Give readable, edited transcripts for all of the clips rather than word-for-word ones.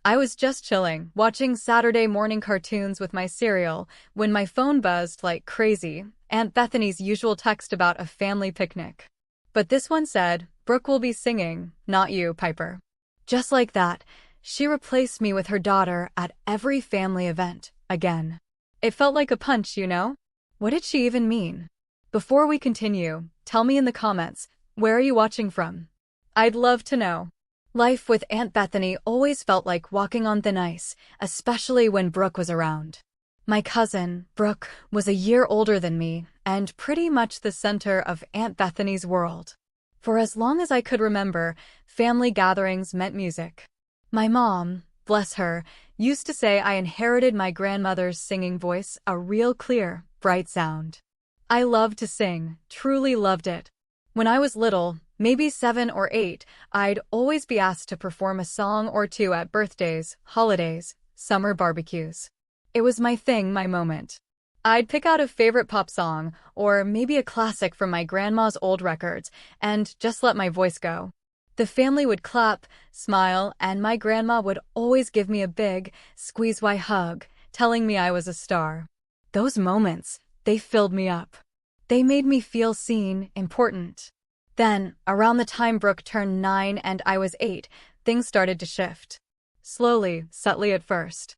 I was just chilling, watching Saturday morning cartoons with my cereal, when my phone buzzed like crazy, Aunt Bethany's usual text about a family picnic. But this one said, "Brooke will be singing, not you, Piper." Just like that, she replaced me with her daughter at every family event, again. It felt like a punch, you know? What did she even mean? Before we continue, tell me in the comments, where are you watching from? I'd love to know. Life with Aunt Bethany always felt like walking on thin ice, especially when Brooke was around. My cousin, Brooke, was a year older than me and pretty much the center of Aunt Bethany's world. For as long as I could remember, family gatherings meant music. My mom, bless her, used to say I inherited my grandmother's singing voice, a real clear, bright sound. I loved to sing, truly loved it. When I was little, maybe 7 or 8, I'd always be asked to perform a song or two at birthdays, holidays, summer barbecues. It was my thing, my moment. I'd pick out a favorite pop song, or maybe a classic from my grandma's old records, and just let my voice go. The family would clap, smile, and my grandma would always give me a big, squeeze-y hug, telling me I was a star. Those moments, they filled me up. They made me feel seen, important. Then, around the time Brooke turned 9 and I was 8, things started to shift. Slowly, subtly at first.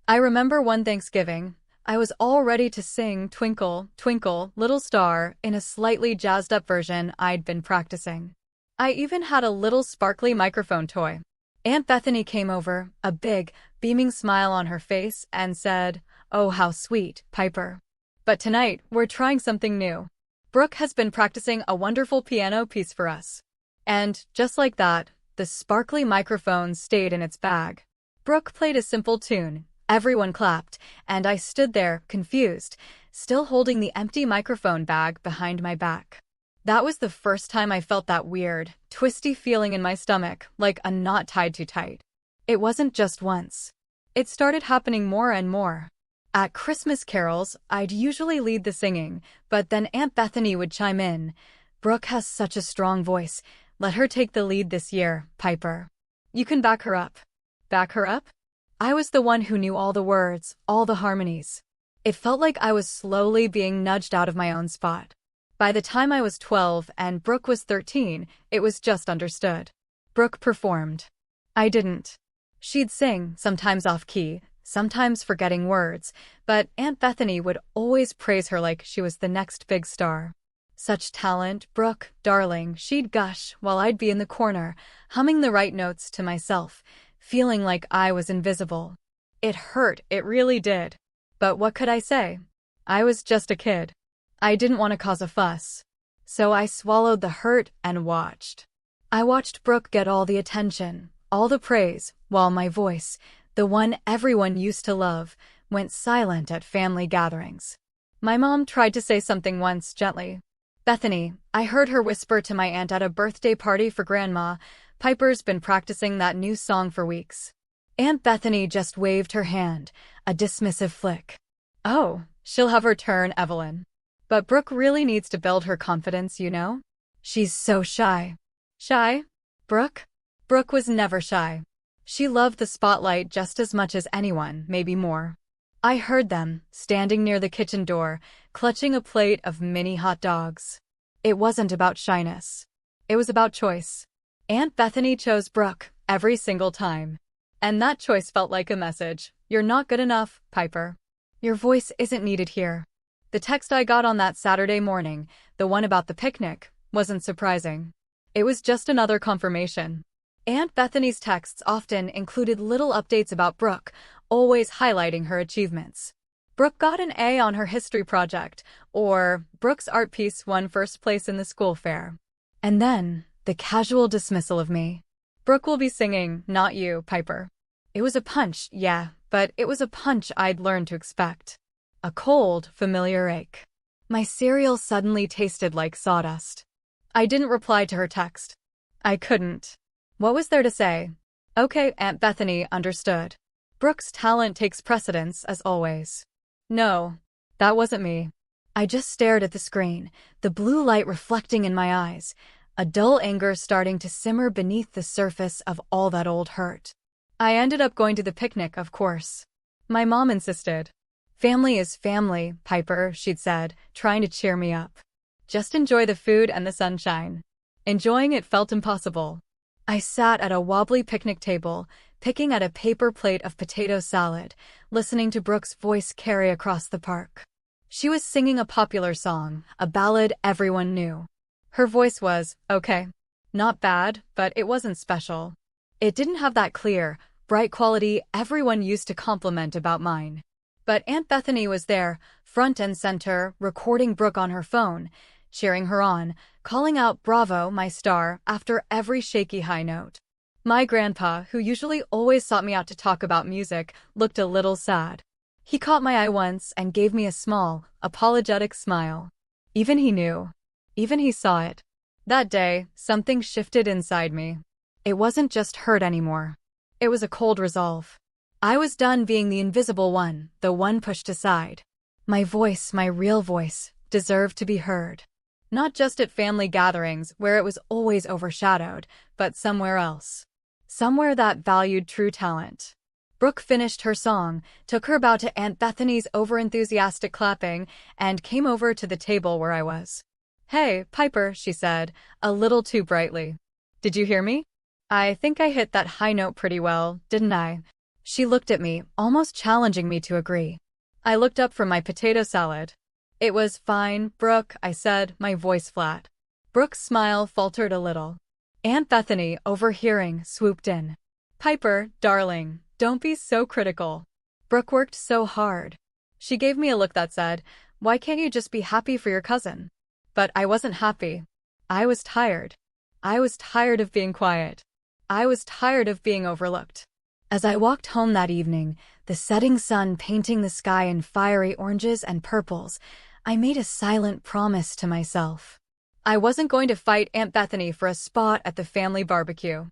I remember one Thanksgiving, I was all ready to sing "Twinkle, Twinkle, Little Star" in a slightly jazzed-up version I'd been practicing. I even had a little sparkly microphone toy. Aunt Bethany came over, a big, beaming smile on her face, and said, "Oh, how sweet, Piper. But tonight, we're trying something new. Brooke has been practicing a wonderful piano piece for us." And, just like that, the sparkly microphone stayed in its bag. Brooke played a simple tune. Everyone clapped, and I stood there, confused, still holding the empty microphone bag behind my back. That was the first time I felt that weird, twisty feeling in my stomach, like a knot tied too tight. It wasn't just once. It started happening more and more. At Christmas carols, I'd usually lead the singing, but then Aunt Bethany would chime in. "Brooke has such a strong voice. Let her take the lead this year, Piper. You can back her up." Back her up? I was the one who knew all the words, all the harmonies. It felt like I was slowly being nudged out of my own spot. By the time I was 12 and Brooke was 13, it was just understood. Brooke performed. I didn't. She'd sing, sometimes off-key, sometimes forgetting words, but Aunt Bethany would always praise her like she was the next big star. "Such talent, Brooke, darling," she'd gush, while I'd be in the corner, humming the right notes to myself, feeling like I was invisible. It hurt, it really did. But what could I say? I was just a kid. I didn't want to cause a fuss. So I swallowed the hurt and watched. I watched Brooke get all the attention, all the praise, while my voice, the one everyone used to love, went silent at family gatherings. My mom tried to say something once, gently. "Bethany," I heard her whisper to my aunt at a birthday party for Grandma, "Piper's been practicing that new song for weeks." Aunt Bethany just waved her hand, a dismissive flick. "Oh, she'll have her turn, Evelyn. But Brooke really needs to build her confidence, you know? She's so shy." Shy? Brooke? Brooke was never shy. She loved the spotlight just as much as anyone, maybe more. I heard them, standing near the kitchen door, clutching a plate of mini hot dogs. It wasn't about shyness. It was about choice. Aunt Bethany chose Brooke every single time. And that choice felt like a message. "You're not good enough, Piper. Your voice isn't needed here." The text I got on that Saturday morning, the one about the picnic, wasn't surprising. It was just another confirmation. Aunt Bethany's texts often included little updates about Brooke, always highlighting her achievements. "Brooke got an A on her history project," or "Brooke's art piece won first place in the school fair." And then, the casual dismissal of me. "Brooke will be singing, not you, Piper." It was a punch, yeah, but it was a punch I'd learned to expect. A cold, familiar ache. My cereal suddenly tasted like sawdust. I didn't reply to her text. I couldn't. What was there to say? Okay, Aunt Bethany understood. Brooke's talent takes precedence, as always. No, that wasn't me. I just stared at the screen, the blue light reflecting in my eyes, a dull anger starting to simmer beneath the surface of all that old hurt. I ended up going to the picnic, of course. My mom insisted. Family is family, Piper, she'd said, trying to cheer me up. Just enjoy the food and the sunshine. Enjoying it felt impossible. I sat at a wobbly picnic table, picking at a paper plate of potato salad, listening to Brooke's voice carry across the park. She was singing a popular song, a ballad everyone knew. Her voice was, okay. Not bad, but it wasn't special. It didn't have that clear, bright quality everyone used to compliment about mine. But Aunt Bethany was there, front and center, recording Brooke on her phone, cheering her on, calling out "Bravo, my star" after every shaky high note. My grandpa, who usually always sought me out to talk about music, looked a little sad. He caught my eye once and gave me a small, apologetic smile. Even he knew. Even he saw it. That day, something shifted inside me. It wasn't just hurt anymore. It was a cold resolve. I was done being the invisible one, the one pushed aside. My voice, my real voice, deserved to be heard. Not just at family gatherings where it was always overshadowed, but somewhere else. Somewhere that valued true talent. Brooke finished her song, took her bow to Aunt Bethany's overenthusiastic clapping, and came over to the table where I was. "Hey, Piper," she said, a little too brightly. "Did you hear me? I think I hit that high note pretty well, didn't I?" She looked at me, almost challenging me to agree. I looked up from my potato salad. "It was fine, Brooke," I said, my voice flat. Brooke's smile faltered a little. Aunt Bethany, overhearing, swooped in. "Piper, darling, don't be so critical. Brooke worked so hard." She gave me a look that said, "Why can't you just be happy for your cousin?" But I wasn't happy. I was tired. I was tired of being quiet. I was tired of being overlooked. As I walked home that evening, the setting sun painting the sky in fiery oranges and purples, I made a silent promise to myself. I wasn't going to fight Aunt Bethany for a spot at the family barbecue.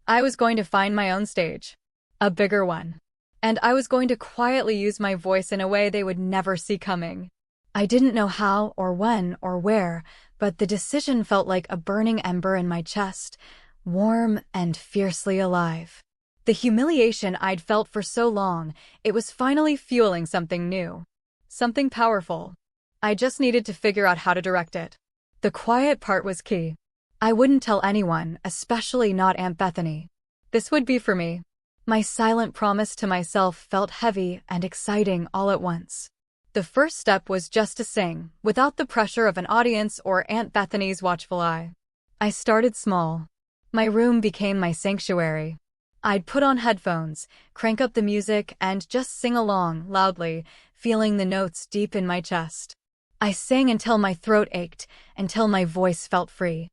I was going to find my own stage. A bigger one. And I was going to quietly use my voice in a way they would never see coming. I didn't know how or when or where, but the decision felt like a burning ember in my chest, warm and fiercely alive. The humiliation I'd felt for so long, it was finally fueling something new. Something powerful. I just needed to figure out how to direct it. The quiet part was key. I wouldn't tell anyone, especially not Aunt Bethany. This would be for me. My silent promise to myself felt heavy and exciting all at once. The first step was just to sing, without the pressure of an audience or Aunt Bethany's watchful eye. I started small. My room became my sanctuary. I'd put on headphones, crank up the music, and just sing along, loudly, feeling the notes deep in my chest. I sang until my throat ached, until my voice felt free.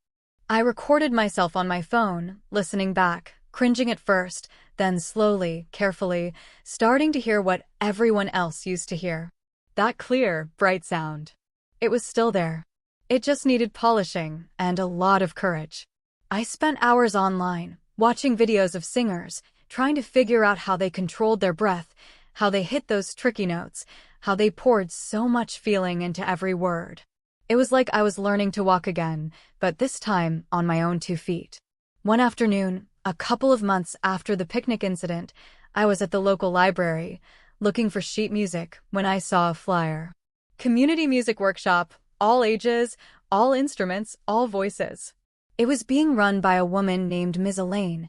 I recorded myself on my phone, listening back, cringing at first, then slowly, carefully, starting to hear what everyone else used to hear. That clear, bright sound. It was still there. It just needed polishing, and a lot of courage. I spent hours online, watching videos of singers, trying to figure out how they controlled their breath, how they hit those tricky notes, how they poured so much feeling into every word. It was like I was learning to walk again, but this time on my own 2 feet. One afternoon, a couple of months after the picnic incident, I was at the local library, looking for sheet music, when I saw a flyer. Community music workshop, all ages, all instruments, all voices. It was being run by a woman named Ms. Elaine,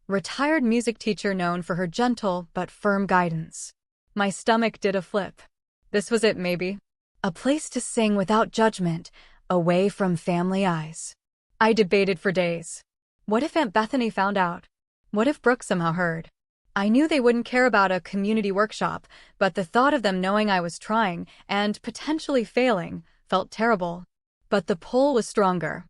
retired music teacher known for her gentle but firm guidance. My stomach did a flip. This was it, maybe. A place to sing without judgment, away from family eyes. I debated for days. What if Aunt Bethany found out? What if Brooke somehow heard? I knew they wouldn't care about a community workshop, but the thought of them knowing I was trying, and potentially failing, felt terrible. But the pull was stronger.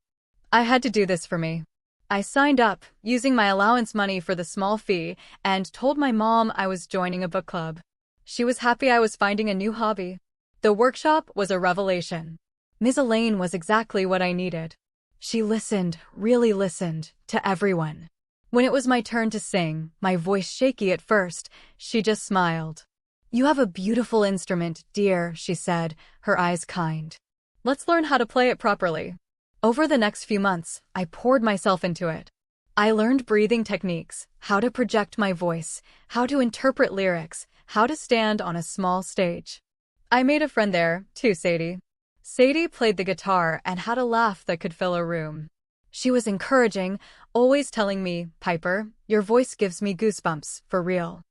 I had to do this for me. I signed up, using my allowance money for the small fee, and told my mom I was joining a book club. She was happy I was finding a new hobby. The workshop was a revelation. Ms. Elaine was exactly what I needed. She listened, really listened, to everyone. When it was my turn to sing, my voice shaky at first, she just smiled. "You have a beautiful instrument, dear," she said, her eyes kind. "Let's learn how to play it properly." Over the next few months, I poured myself into it. I learned breathing techniques, how to project my voice, how to interpret lyrics, how to stand on a small stage. I made a friend there, too, Sadie. Sadie played the guitar and had a laugh that could fill a room. She was encouraging, always telling me, "Piper, your voice gives me goosebumps, for real."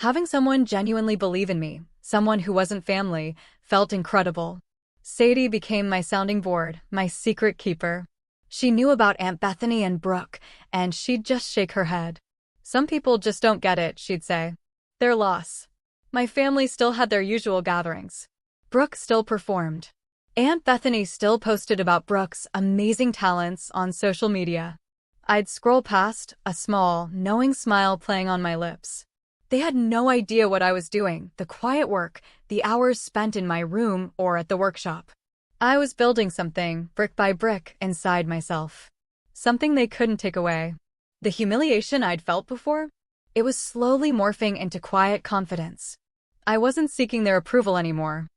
Having someone genuinely believe in me, someone who wasn't family, felt incredible. Sadie became my sounding board, my secret keeper. She knew about Aunt Bethany and Brooke, and she'd just shake her head. "Some people just don't get it," she'd say. "Their loss." My family still had their usual gatherings. Brooke still performed. Aunt Bethany still posted about Brooke's amazing talents on social media. I'd scroll past, a small, knowing smile playing on my lips. They had no idea what I was doing, the quiet work, the hours spent in my room or at the workshop. I was building something, brick by brick, inside myself. Something they couldn't take away. The humiliation I'd felt before? It was slowly morphing into quiet confidence. I wasn't seeking their approval anymore.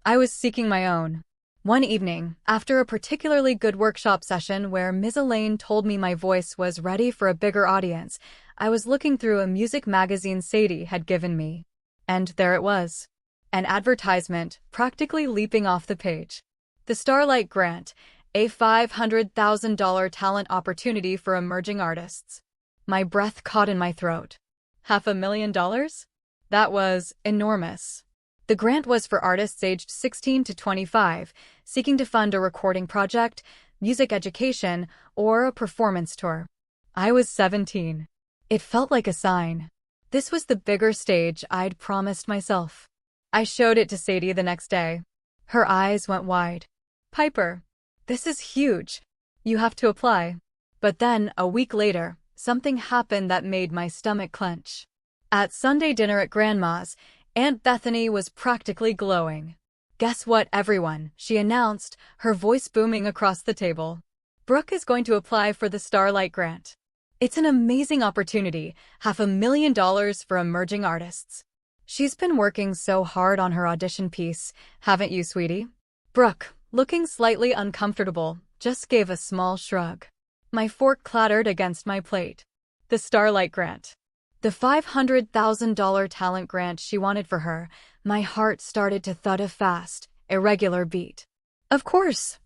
I was seeking my own. One evening, after a particularly good workshop session where Ms. Elaine told me my voice was ready for a bigger audience, I was looking through a music magazine Sadie had given me. And there it was. An advertisement, practically leaping off the page. The Starlight Grant, a $500,000 talent opportunity for emerging artists. My breath caught in my throat. $500,000? That was enormous. The grant was for artists aged 16 to 25, seeking to fund a recording project, music education, or a performance tour. I was 17. It felt like a sign. This was the bigger stage I'd promised myself. I showed it to Sadie the next day. Her eyes went wide. "Piper, this is huge. You have to apply." But then, a week later, something happened that made my stomach clench. At Sunday dinner at Grandma's, Aunt Bethany was practically glowing. "Guess what, everyone," she announced, her voice booming across the table. "Brooke is going to apply for the Starlight Grant. It's an amazing opportunity, $500,000 for emerging artists. She's been working so hard on her audition piece, haven't you, sweetie?" Brooke, looking slightly uncomfortable, just gave a small shrug. My fork clattered against my plate. The Starlight Grant. The $500,000 talent grant she wanted for her. My heart started to thud a fast, irregular beat. Of course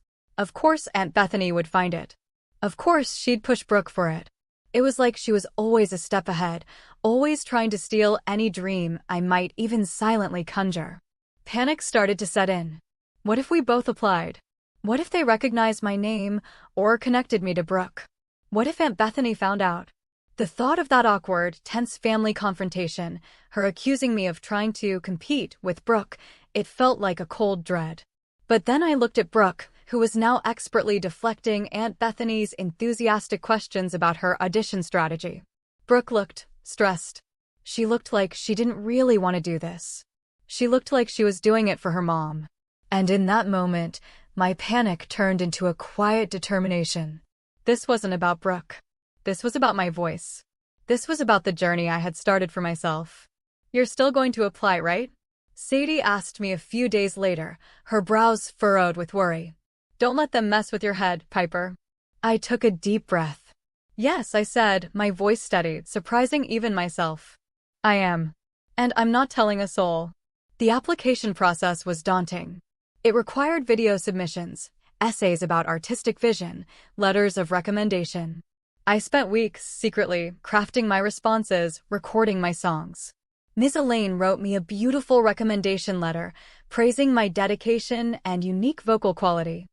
Aunt Bethany would find it. Of course she'd push Brooke for it. It was like she was always a step ahead, always trying to steal any dream I might even silently conjure. Panic started to set in. What if we both applied? What if they recognized my name or connected me to Brooke? What if Aunt Bethany found out? The thought of that awkward, tense family confrontation, her accusing me of trying to compete with Brooke, it felt like a cold dread. But then I looked at Brooke, who was now expertly deflecting Aunt Bethany's enthusiastic questions about her audition strategy. Brooke looked stressed. She looked like she didn't really want to do this. She looked like she was doing it for her mom. And in that moment, my panic turned into a quiet determination. This wasn't about Brooke. This was about my voice. This was about the journey I had started for myself. "You're still going to apply, right?" Sadie asked me a few days later, her brows furrowed with worry. "Don't let them mess with your head, Piper." I took a deep breath. "Yes," I said, my voice steady, surprising even myself. "I am. And I'm not telling a soul." The application process was daunting. It required video submissions, essays about artistic vision, letters of recommendation. I spent weeks, secretly, crafting my responses, recording my songs. Ms. Elaine wrote me a beautiful recommendation letter, praising my dedication and unique vocal quality.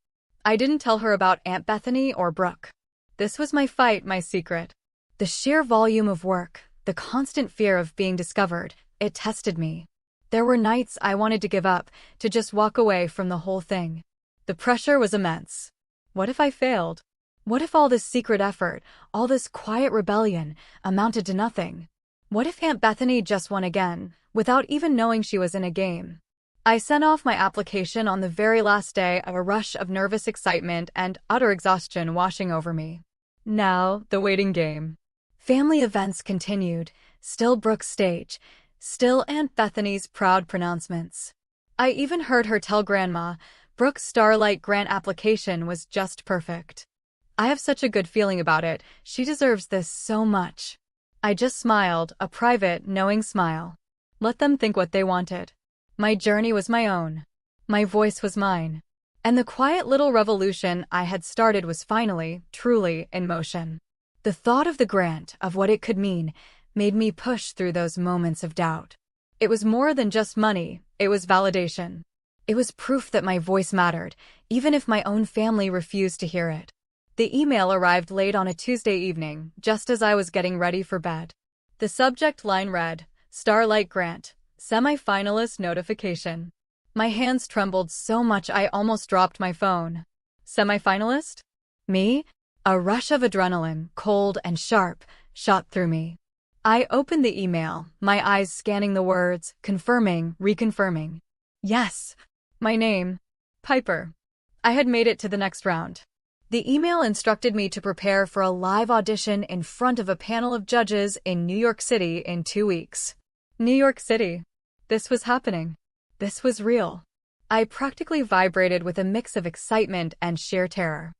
I didn't tell her about Aunt Bethany or Brooke. This was my fight, my secret. The sheer volume of work, the constant fear of being discovered, it tested me. There were nights I wanted to give up, to just walk away from the whole thing. The pressure was immense. What if I failed? What if all this secret effort, all this quiet rebellion, amounted to nothing? What if Aunt Bethany just won again, without even knowing she was in a game? I sent off my application on the very last day, a rush of nervous excitement and utter exhaustion washing over me. Now, the waiting game. Family events continued, still Brooke's stage, still Aunt Bethany's proud pronouncements. I even heard her tell Grandma, Brooke's Starlight Grant application was just perfect. I have such a good feeling about it. She deserves this so much. I just smiled, a private, knowing smile. Let them think what they wanted. My journey was my own. My voice was mine. And the quiet little revolution I had started was finally, truly, in motion. The thought of the grant, of what it could mean, made me push through those moments of doubt. It was more than just money, it was validation. It was proof that my voice mattered, even if my own family refused to hear it. The email arrived late on a Tuesday evening, just as I was getting ready for bed. The subject line read, Starlight Grant, semi-finalist notification. My hands trembled so much I almost dropped my phone. Semi-finalist? Me? A rush of adrenaline, cold and sharp, shot through me. I opened the email, my eyes scanning the words, confirming, reconfirming. Yes. My name. Piper. I had made it to the next round. The email instructed me to prepare for a live audition in front of a panel of judges in New York City in 2 weeks. New York City. This was happening. This was real. I practically vibrated with a mix of excitement and sheer terror.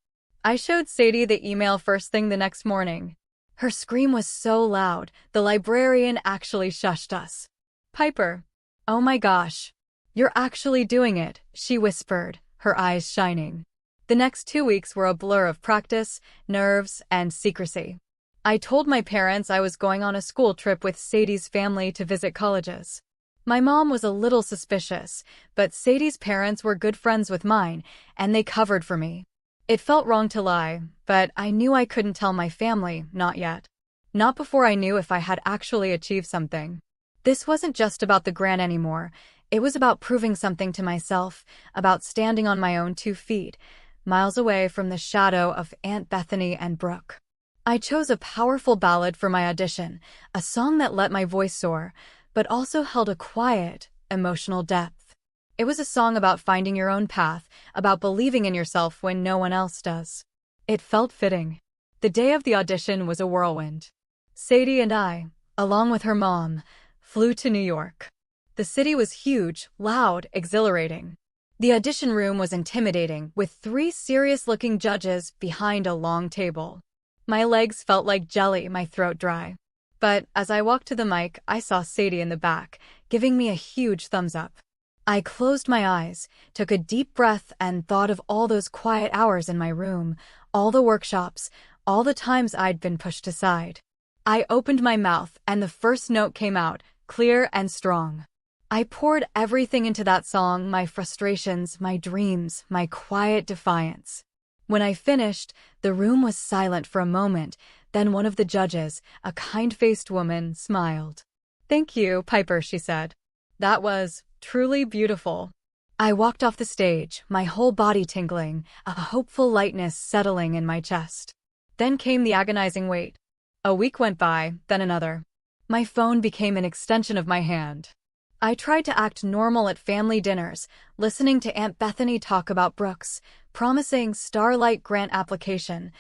I showed Sadie the email first thing the next morning. Her scream was so loud, the librarian actually shushed us. Piper. Oh my gosh. You're actually doing it, she whispered, her eyes shining. The next 2 weeks were a blur of practice, nerves, and secrecy. I told my parents I was going on a school trip with Sadie's family to visit colleges. My mom was a little suspicious, but Sadie's parents were good friends with mine, and they covered for me. It felt wrong to lie, but I knew I couldn't tell my family, not yet. Not before I knew if I had actually achieved something. This wasn't just about the grant anymore. It was about proving something to myself, about standing on my own 2 feet, miles away from the shadow of Aunt Bethany and Brooke. I chose a powerful ballad for my audition, a song that let my voice soar, but also held a quiet, emotional depth. It was a song about finding your own path, about believing in yourself when no one else does. It felt fitting. The day of the audition was a whirlwind. Sadie and I, along with her mom, flew to New York. The city was huge, loud, exhilarating. The audition room was intimidating, with 3 serious-looking judges behind a long table. My legs felt like jelly, my throat dry. But as I walked to the mic, I saw Sadie in the back, giving me a huge thumbs up. I closed my eyes, took a deep breath, and thought of all those quiet hours in my room, all the workshops, all the times I'd been pushed aside. I opened my mouth, and the first note came out, clear and strong. I poured everything into that song, my frustrations, my dreams, my quiet defiance. When I finished, the room was silent for a moment, then one of the judges, a kind-faced woman, smiled. Thank you, Piper, she said. That was truly beautiful. I walked off the stage, my whole body tingling, a hopeful lightness settling in my chest. Then came the agonizing wait. A week went by, then another. My phone became an extension of my hand. I tried to act normal at family dinners, listening to Aunt Bethany talk about Brooks, promising Starlight Grant application,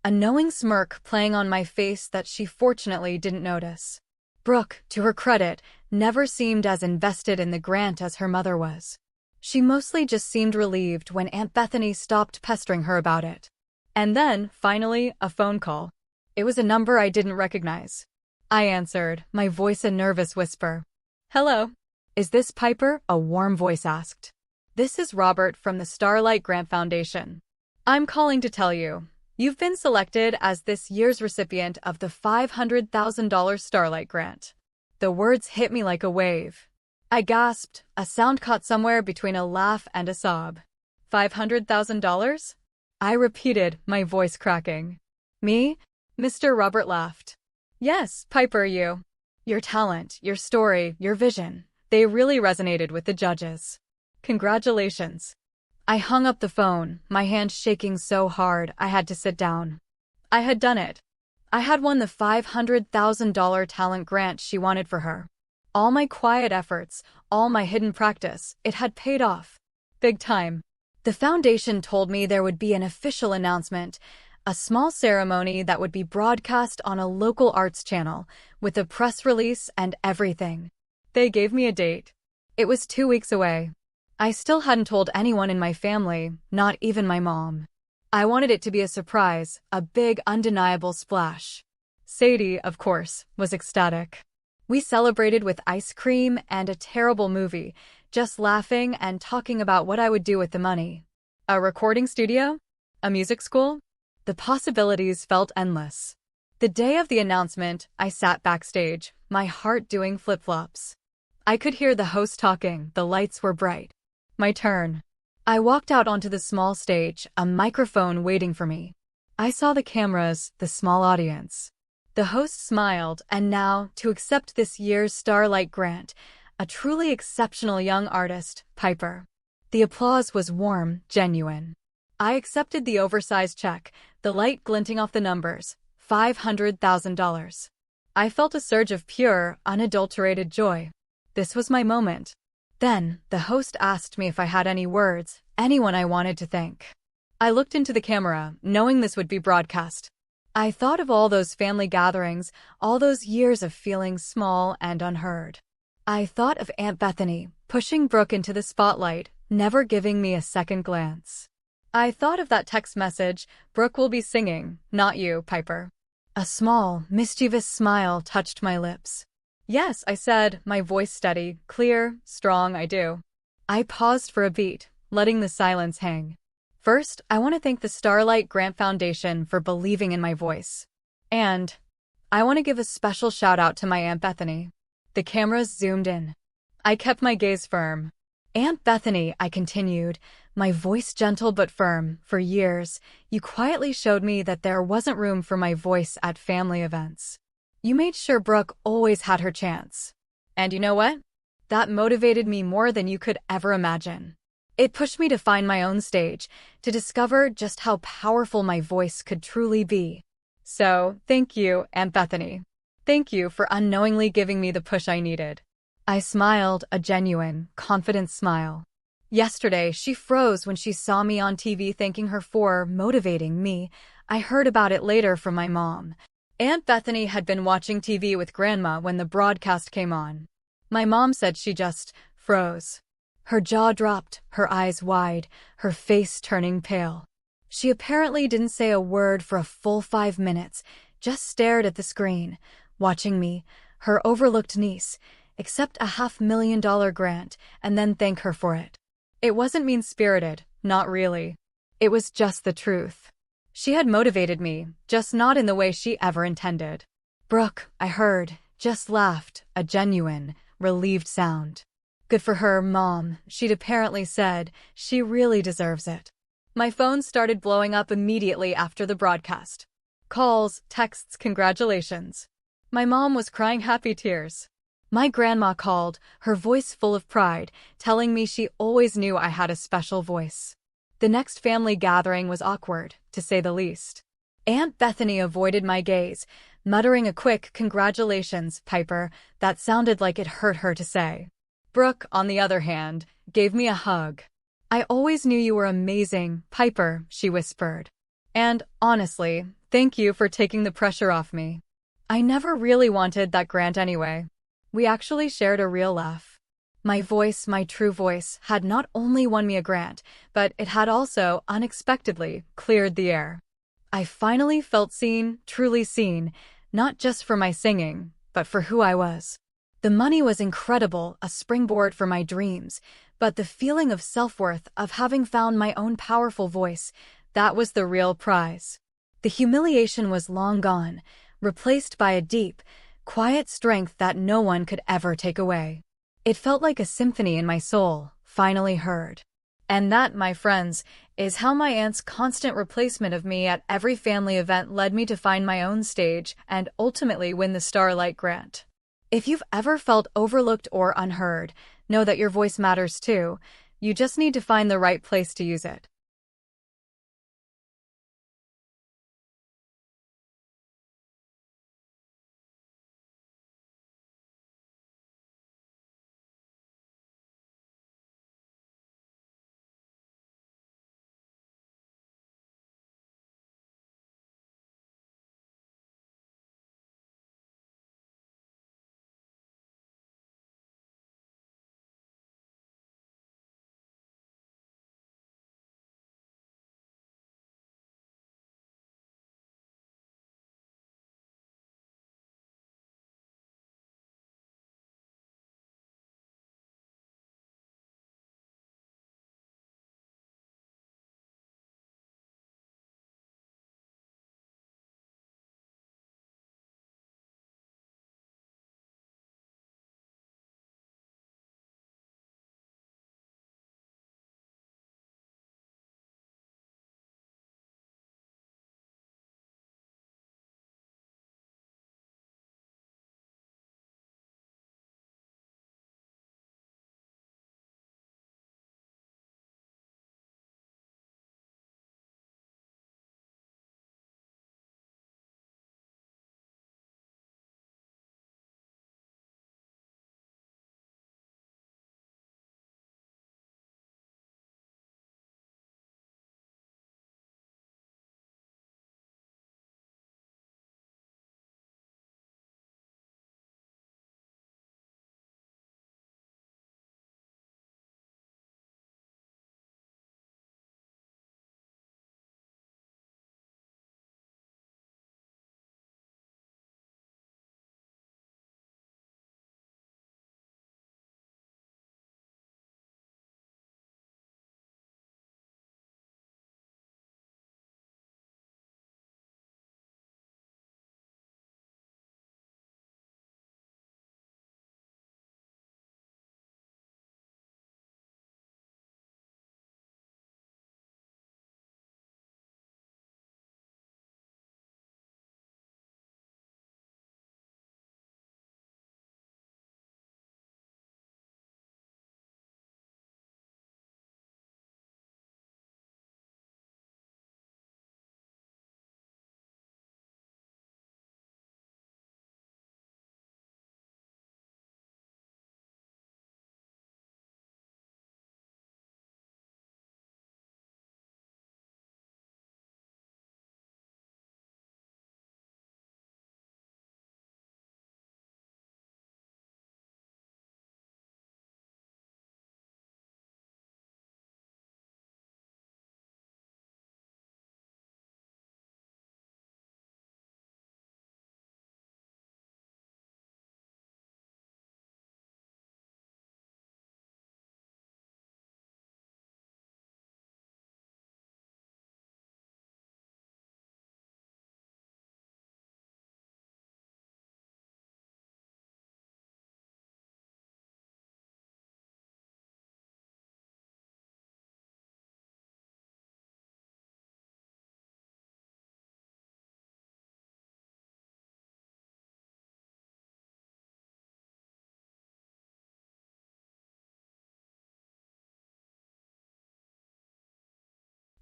a knowing smirk playing on my face that she fortunately didn't notice. Brooke, to her credit, never seemed as invested in the grant as her mother was. She mostly just seemed relieved when Aunt Bethany stopped pestering her about it. And then, finally, a phone call. It was a number I didn't recognize. I answered, my voice a nervous whisper. Hello. Is this Piper? A warm voice asked. This is Robert from the Starlight Grant Foundation. I'm calling to tell you, you've been selected as this year's recipient of the $500,000 Starlight Grant. The words hit me like a wave. I gasped, a sound caught somewhere between a laugh and a sob. $500,000? I repeated, my voice cracking. Me? Mr. Robert laughed. Yes, Piper, you. Your talent, your story, your vision. They really resonated with the judges. Congratulations. I hung up the phone, my hand shaking so hard I had to sit down. I had done it. I had won the $500,000 talent grant she wanted for her. All my quiet efforts, all my hidden practice, it had paid off. Big time. The foundation told me there would be an official announcement, a small ceremony that would be broadcast on a local arts channel, with a press release and everything. They gave me a date. It was 2 weeks away. I still hadn't told anyone in my family, not even my mom. I wanted it to be a surprise, a big, undeniable splash. Sadie, of course, was ecstatic. We celebrated with ice cream and a terrible movie, just laughing and talking about what I would do with the money. A recording studio? A music school? The possibilities felt endless. The day of the announcement, I sat backstage, my heart doing flip-flops. I could hear the host talking, the lights were bright. My turn. I walked out onto the small stage, a microphone waiting for me. I saw the cameras, the small audience. The host smiled, and now, to accept this year's Starlight Grant, a truly exceptional young artist, Piper. The applause was warm, genuine. I accepted the oversized check, the light glinting off the numbers, $500,000. I felt a surge of pure, unadulterated joy. This was my moment. Then, the host asked me if I had any words, anyone I wanted to thank. I looked into the camera, knowing this would be broadcast. I thought of all those family gatherings, all those years of feeling small and unheard. I thought of Aunt Bethany, pushing Brooke into the spotlight, never giving me a second glance. I thought of that text message, "Brooke will be singing, not you, Piper." A small, mischievous smile touched my lips. "Yes," I said, my voice steady, clear, strong, I do. I paused for a beat, letting the silence hang. First, I want to thank the Starlight Grant Foundation for believing in my voice. And I want to give a special shout out to my Aunt Bethany. The cameras zoomed in. I kept my gaze firm. "Aunt Bethany," I continued, my voice gentle but firm, "for years, you quietly showed me that there wasn't room for my voice at family events. You made sure Brooke always had her chance. And you know what? That motivated me more than you could ever imagine. It pushed me to find my own stage, to discover just how powerful my voice could truly be. So, thank you, Aunt Bethany. Thank you for unknowingly giving me the push I needed." I smiled, a genuine, confident smile. Yesterday, she froze when she saw me on TV thanking her for motivating me. I heard about it later from my mom. Aunt Bethany had been watching TV with Grandma when the broadcast came on. My mom said she just froze. Her jaw dropped, her eyes wide, her face turning pale. She apparently didn't say a word for a full 5 minutes, just stared at the screen, watching me, her overlooked niece, accept a $500,000 grant and then thank her for it. It wasn't mean-spirited, not really. It was just the truth. She had motivated me, just not in the way she ever intended. "Brooke," I heard, just laughed, a genuine, relieved sound. "Good for her, Mom," she'd apparently said. "She really deserves it." My phone started blowing up immediately after the broadcast. Calls, texts, congratulations. My mom was crying happy tears. My grandma called, her voice full of pride, telling me she always knew I had a special voice. The next family gathering was awkward, to say the least. Aunt Bethany avoided my gaze, muttering a quick "Congratulations, Piper," that sounded like it hurt her to say. Brooke, on the other hand, gave me a hug. "I always knew you were amazing, Piper," she whispered. "And, honestly, thank you for taking the pressure off me. I never really wanted that grant anyway." We actually shared a real laugh. My voice, my true voice, had not only won me a grant, but it had also, unexpectedly, cleared the air. I finally felt seen, truly seen, not just for my singing, but for who I was. The money was incredible, a springboard for my dreams, but the feeling of self-worth, of having found my own powerful voice, that was the real prize. The humiliation was long gone, replaced by a deep, quiet strength that no one could ever take away. It felt like a symphony in my soul, finally heard. And that, my friends, is how my aunt's constant replacement of me at every family event led me to find my own stage and ultimately win the Starlight Grant. If you've ever felt overlooked or unheard, know that your voice matters too. You just need to find the right place to use it.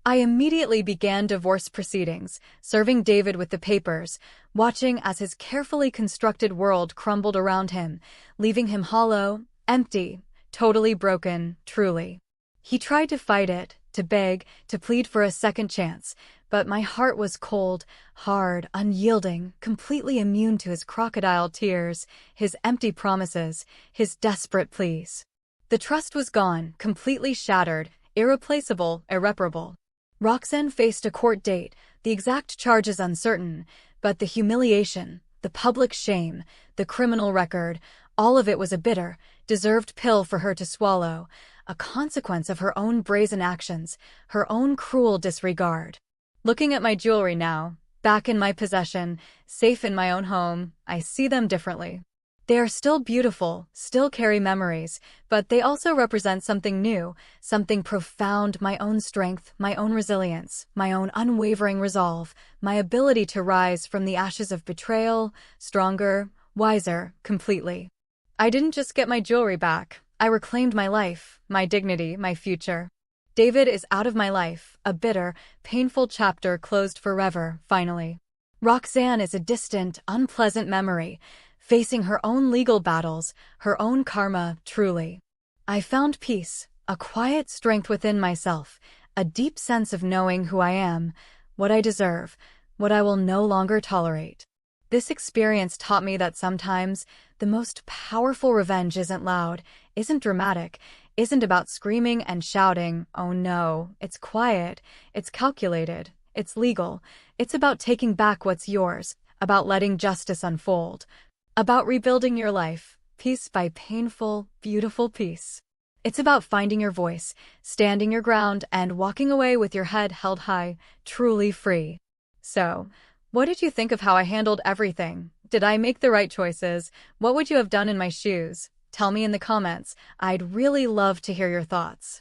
I immediately began divorce proceedings, serving David with the papers, watching as his carefully constructed world crumbled around him, leaving him hollow, empty, totally broken, truly. He tried to fight it, to beg, to plead for a second chance, but my heart was cold, hard, unyielding, completely immune to his crocodile tears, his empty promises, his desperate pleas. The trust was gone, completely shattered, irreplaceable, irreparable. Roxanne faced a court date, the exact charges uncertain, but the humiliation, the public shame, the criminal record, all of it was a bitter, deserved pill for her to swallow, a consequence of her own brazen actions, her own cruel disregard. Looking at my jewelry now, back in my possession, safe in my own home, I see them differently. They are still beautiful, still carry memories, but they also represent something new, something profound, my own strength, my own resilience, my own unwavering resolve, my ability to rise from the ashes of betrayal, stronger, wiser, completely. I didn't just get my jewelry back, I reclaimed my life, my dignity, my future. David is out of my life, a bitter, painful chapter closed forever, finally. Roxanne is a distant, unpleasant memory, facing her own legal battles, her own karma, truly. I found peace, a quiet strength within myself, a deep sense of knowing who I am, what I deserve, what I will no longer tolerate. This experience taught me that sometimes the most powerful revenge isn't loud, isn't dramatic, isn't about screaming and shouting, oh no, it's quiet, it's calculated, it's legal, it's about taking back what's yours, about letting justice unfold, about rebuilding your life, piece by painful, beautiful piece. It's about finding your voice, standing your ground, and walking away with your head held high, truly free. So, what did you think of how I handled everything? Did I make the right choices? What would you have done in my shoes? Tell me in the comments. I'd really love to hear your thoughts.